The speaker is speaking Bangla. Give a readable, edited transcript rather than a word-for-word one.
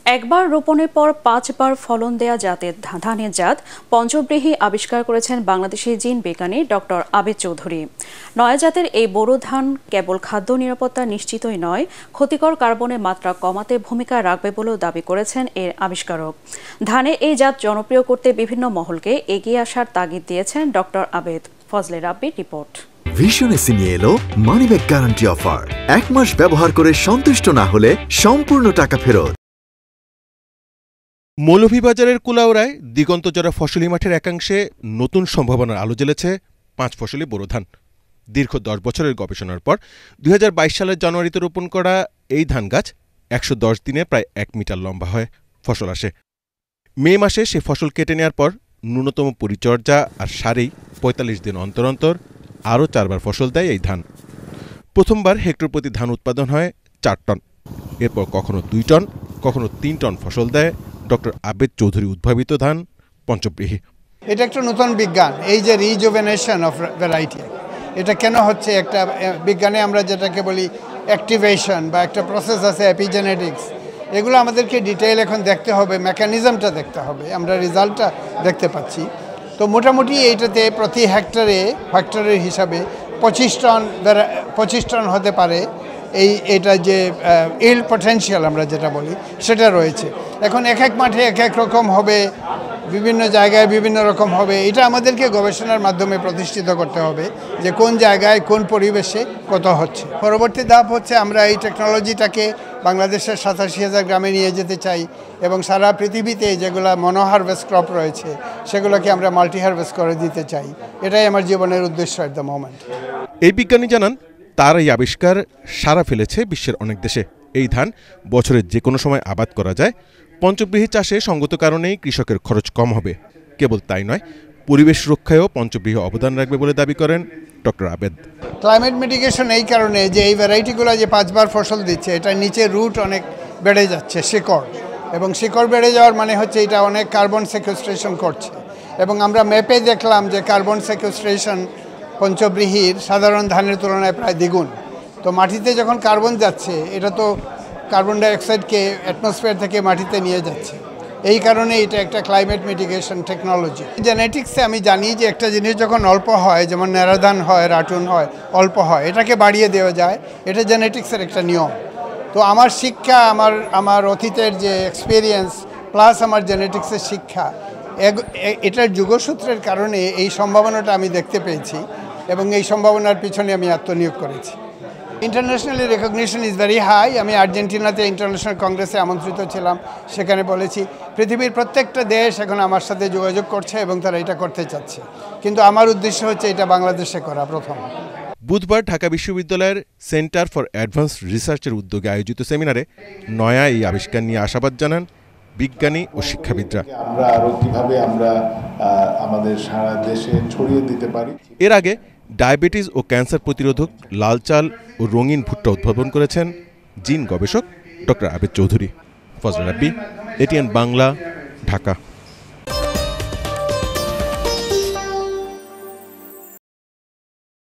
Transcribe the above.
একবার রোপণের পর 5 বার ফলন দেয়া জাতের ধানের জাত পঞ্চব্রীহি আবিষ্কার করেছেন বাংলাদেশি জিন বিজ্ঞানী ডক্টর আবেদ চৌধুরী। নয়া জাতের এই বোরো ধান কেবল খাদ্য নিরাপত্তা নিশ্চিতই নয়, ক্ষতিকর কার্বনের মাত্রা কমাতে ভূমিকা রাখবে বলেও দাবি করেছেন এর আবিষ্কারক। ধানে এই জাত জনপ্রিয় করতে বিভিন্ন মহলকে এগিয়ে আসার তাগিদ দিয়েছেন ডক্টর আবেদ। ফজলে রাব্বির রিপোর্ট। ভিশন এসি নিয়ে এলো মানি ব্যাক গ্যারান্টি অফার। 1 মাস ব্যবহার করে সন্তুষ্ট না হলে সম্পূর্ণ টাকা ফেরত। মৌলভীবাজারের কুলাউড়ায় দিগন্তজোড়া ফসলি মাঠের একাংশে নতুন সম্ভাবনার আলো জ্বেলেছে 5 ফসলি বোরো ধান। দীর্ঘ 10 বছরের গবেষণার পর 2022 সালের জানুয়ারিতে রোপণ করা এই ধান গাছ 110 দিনে প্রায় 1 মিটার লম্বা হয়, ফসল আসে। মে মাসে সে ফসল কেটে নেওয়ার পর ন্যূনতম পরিচর্যা আর সারেই 45 দিন অন্তর অন্তর আরও 4 বার ফসল দেয় এই ধান। প্রথমবার হেক্টর প্রতি ধান উৎপাদন হয় 4 টন, এরপর কখনো 2 টন, কখনো 3 টন ফসল দেয় ডক্টর আবেদ চৌধুরী উদ্ভাবিত ধান পঞ্চব্রীহি। এটা একটা নতুন বিজ্ঞান, এই যে রিজুভেনেশন অফ ভ্যারাইটি, এটা কেন হচ্ছে? একটা বিজ্ঞানে আমরা যেটাকে বলি অ্যাক্টিভেশন বা একটা প্রসেস আছে এপিজেনেটিক্স, এগুলো আমাদেরকে ডিটেইল এখন দেখতে হবে, মেকানিজমটা দেখতে হবে। আমরা রেজাল্টটা দেখতে পাচ্ছি। তো মোটামুটি এইটাতে প্রতি হেক্টরের হিসাবে 25 টন হতে পারে। এটা যে ইল্ড পটেনশিয়াল আমরা যেটা বলি সেটা রয়েছে। এখন এক এক মাঠে এক এক রকম হবে, বিভিন্ন জায়গায় বিভিন্ন রকম হবে। এটা আমাদেরকে গবেষণার মাধ্যমে প্রতিষ্ঠিত করতে হবে যে কোন জায়গায় কোন পরিবেশে কত হচ্ছে। পরবর্তী ধাপ হচ্ছে আমরা এই টেকনোলজিটাকে বাংলাদেশের 87,000 গ্রামে নিয়ে যেতে চাই এবং সারা পৃথিবীতে যেগুলো মনোহারভেস্ট ক্রপ রয়েছে সেগুলোকে আমরা মাল্টি হারভেস্ট করে দিতে চাই। এটাই আমার জীবনের উদ্দেশ্য এট দ্য মোমেন্ট। এই বিজ্ঞানী জানান তার এই আবিষ্কার সাড়া ফেলেছে বিশ্বের অনেক দেশে। এই ধান বছরের যে কোনো সময় আবাদ করা যায়। পঞ্চব্রীহি চাষে সঙ্গত কারণেই কৃষকের খরচ কম হবে। কেবল তাই নয়, পরিবেশ রক্ষায়ও পঞ্চব্রীহি অবদান রাখবে বলে দাবি করেন ডক্টর আবেদ। ক্লাইমেট মিটিগেশন এই কারণে যে এই ভ্যারাইটিগুলো যে 5 বার ফসল দিচ্ছে, এটা নিচে রুট অনেক বেড়ে যাচ্ছে, শিকড়, এবং শিকড় বেড়ে যাওয়ার মানে হচ্ছে এটা অনেক কার্বন সেকুয়েস্ট্রেশন করছে। এবং আমরা ম্যাপে দেখলাম যে কার্বন সেকুয়েস্ট্রেশন পঞ্চব্রীহির সাধারণ ধানের তুলনায় প্রায় দ্বিগুণ। তো মাটিতে যখন কার্বন যাচ্ছে, এটা তো কার্বন ডাইঅক্সাইডকে অ্যাটমসফিয়ার থেকে মাটিতে নিয়ে যাচ্ছে। এই কারণে এটা একটা ক্লাইমেট মিটিগেশন টেকনোলজি। জেনেটিক্সে আমি জানি যে একটা জিনিস যখন অল্প হয়, যেমন ন্যাড়া ধান হয়, রাটুন হয়, অল্প হয়, এটাকে বাড়িয়ে দেওয়া যায়। এটা জেনেটিক্সের একটা নিয়ম। তো আমার শিক্ষা, আমার অতীতের যে এক্সপিরিয়েন্স প্লাস আমার জেনেটিক্সের শিক্ষা, এটার যুগসূত্রের কারণে এই সম্ভাবনাটা আমি দেখতে পেয়েছি এবং এই সম্ভাবনার পিছনে আমি আত্মনিয়োগ করেছি। Internationally recognition is very high. আমি আর্জেন্টিনাতে ইন্টারন্যাশনাল কংগ্রেসে আমন্ত্রিত ছিলাম, সেখানে বলেছি পৃথিবীর প্রত্যেকটা দেশ এখন আমার সাথে যোগাযোগ করছে এবং তারা এটা করতে চাচ্ছে, কিন্তু আমার উদ্দেশ্য হচ্ছে এটা বাংলাদেশে করা প্রথম। বুধবার ঢাকা বিশ্ববিদ্যালয়ের সেন্টার ফর অ্যাডভান্সড রিসার্চের উদ্যোগে আয়োজিত সেমিনারে নয়া এই আবিষ্কার নিয়ে আশাবাদ জানান বিজ্ঞানী ও শিক্ষাবিদরা। আমরা আরো কিভাবে আমরা আমাদের সারা দেশে ছড়িয়ে দিতে পারি। এর আগে ডায়াবেটিস ও ক্যান্সার প্রতিরোধক লাল চাল ও রঙিন ভুট্টা উদ্ভাবন করেছেন জিন গবেষক ডক্টর আবেদ চৌধুরী। ফজলে রাব্বি, এটিএন বাংলা, ঢাকা।